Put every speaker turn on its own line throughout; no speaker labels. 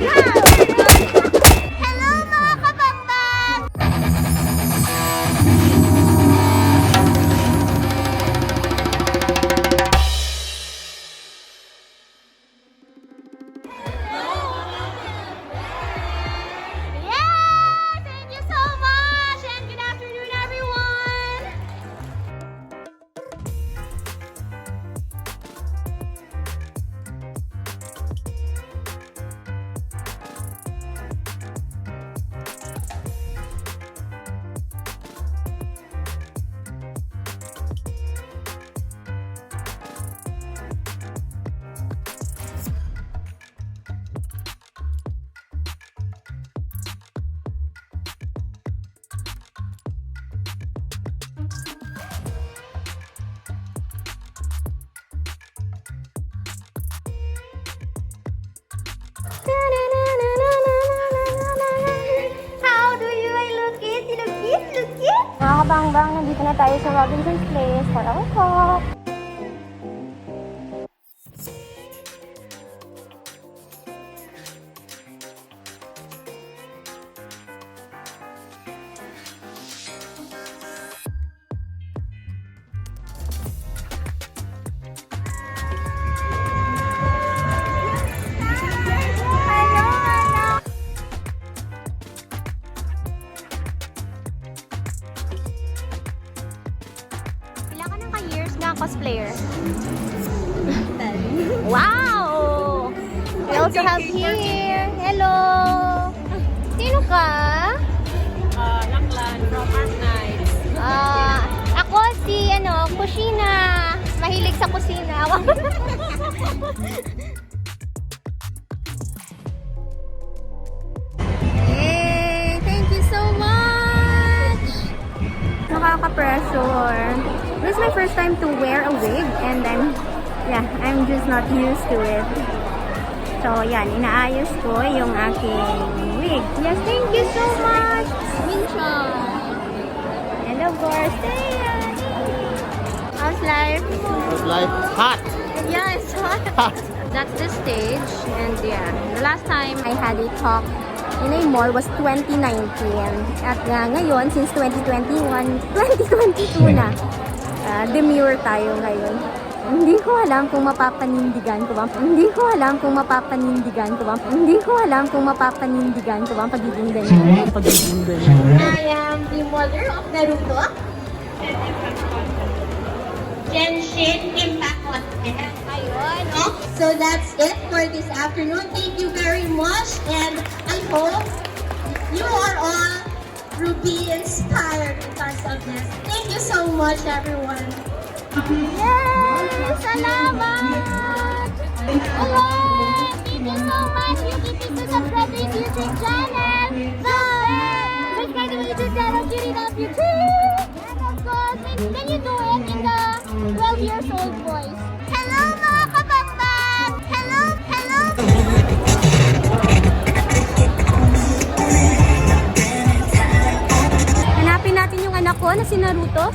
Hello mga kabangbang! Yeah! Thank you so much and good afternoon everyone! How do you look it? You look it? Look it? Mga kabangbang, nandito na tayo sa Robinson's Place for our walk. Cosplayer. Wow! We also have here. Hello! Sino ka?
Laklan from Art Nights.
Ako si Kusina. Mahilig sa kusina. Yay! Thank you so much! Nakaka-pressure. This is my first time to wear a wig and then, yeah, I'm just not used to it. So, yan, inaayos ko yung aking wig. Yes, thank you so much, Mincha. And of course, Thea. How's life?
How's life? Hot!
Yeah, it's hot.
Hot!
That's the stage, and yeah, the last time I had a talk in a mall was 2019. At ngayon, since 2021, 2022 na. Demure tayo ngayon. Hindi ko alam kung mapapanindigan ko ba. Hindi ko alam kung mapapanindigan ko ba. Hindi ko alam kung mapapanindigan ko ba ang pagiging ganyan. I am the mother of Naruto. Genshin Impact on Ayun. So that's it for this afternoon. Thank you very much. And I hope you are all Rubeinspired because of this. Thank you so much, everyone. Yes! Salamat! Alright! Thank you so much. You need to subscribe to his YouTube channel. Bye! Subscribe to my YouTube channel, Cutie Love You too! And of course, can you do it in the 12 years old voice? Hello, mga kabangbang! Hello! Hello! Hanapin natin yung anak ko na si Naruto.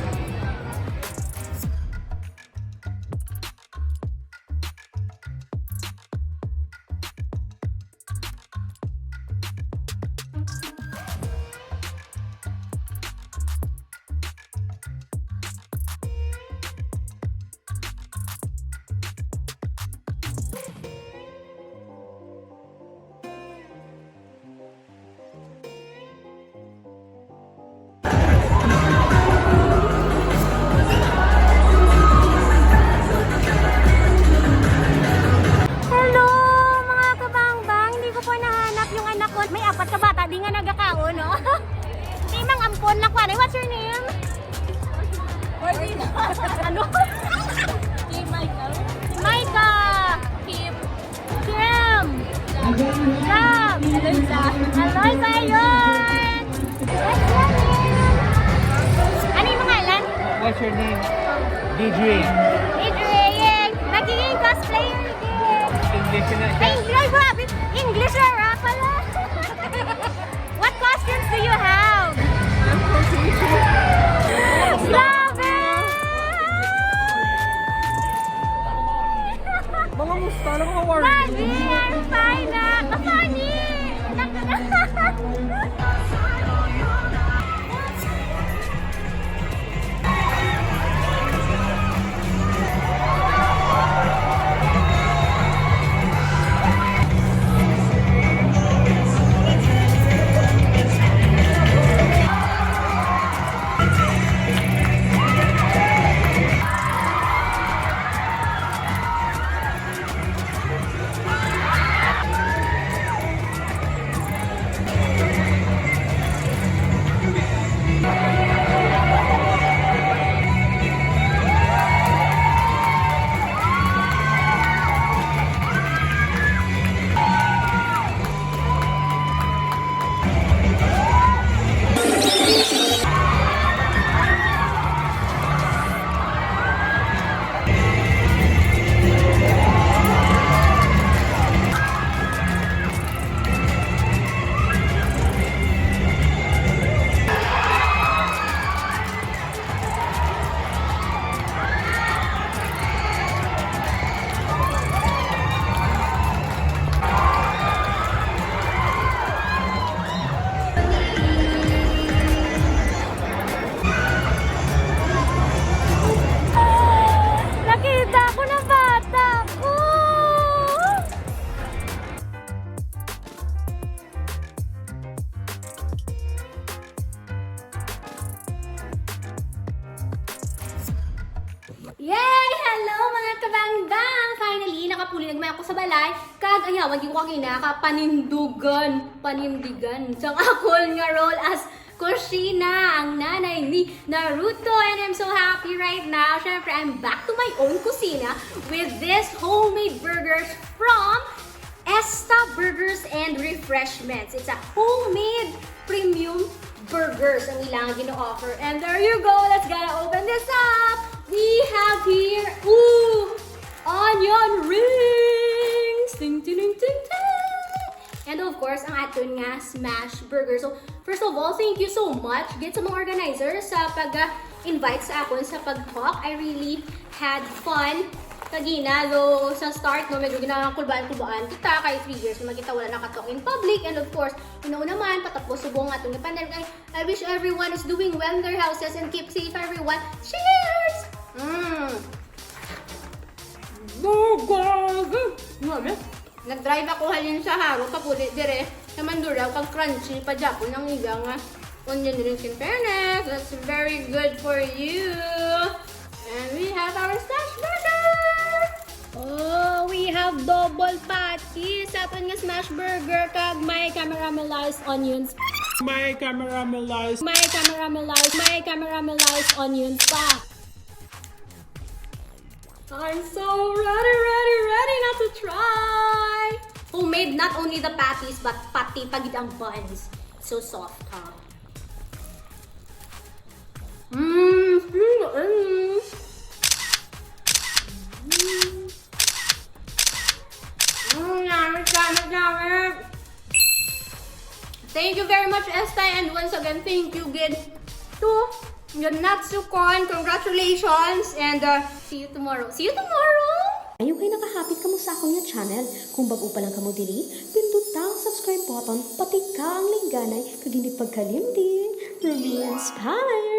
May apat ka bata, di nga nagakao, no? Di mang ampon lang pa. What's your name? Ano?
Kim Michael.
Maika! Kim. Kim! Sam! Aloy yun! What's your name? Ano yung pangalan?
What's your name? DJ.
Adrian! Nagiging cosplayer din!
English na siya.
Ay, grabe! English na rap pala! What costumes do you have? Love it!
Mga musta? Ano mga warning?
Lagi! Ang fine na! Kapani! kabangbang! Finally, nakapuli nagmay ako sa balay. Kag ayawan, di ko kaginaka, panindigan. Sang akol nga role as Kushina, ang nanay ni Naruto. And I'm so happy right now. Syempre, I'm back to my own kusina with this homemade burgers from ESTA Burgers and Refreshments. It's a homemade premium burgers ang ilang gino-offer. And there you go. Let's gonna open this up. We have here, onion rings. Ting, ting, ting, ting, ting. And of course, ang aton nga smash burger. So, first of all, thank you so much get sa mga organizers sa pag-invite sa akon sa pag-hawk. I really had fun. Kagina, though sa start, no, medyo ginakakulbaan-kulbaan kita kay 3 years na magkita wala nakatalk in public. And of course, naman, patapos subong atong pandemic. I wish everyone is doing well in their houses and keep safe, everyone. Cheers! Nag-drive ako halin sa haro, kapulit dire. Sa Mandurao, kag crunchy, pa Japon ang igang onion rings in fairness. That's very good for you. And we have our smash burger! Oh, we have double patties. Sa aton nga smash burger, kag may caramelized onions. May caramelized onions pa. I'm so ready now to try! Homemade, not only the patties, but pati pagid ang buns. So soft, huh? Thank you very much, ESTA, and once again, thank you again to the NATUSUCON. Congratulations, and see you tomorrow. See you tomorrow! Ayaw kayo nakahapit ka mo sa akong channel. Kung bago pa lang ka mo diri, pindutan ang subscribe button, pati ka ang lingganay, kag hindi pagkalimtin. Rubeinspired!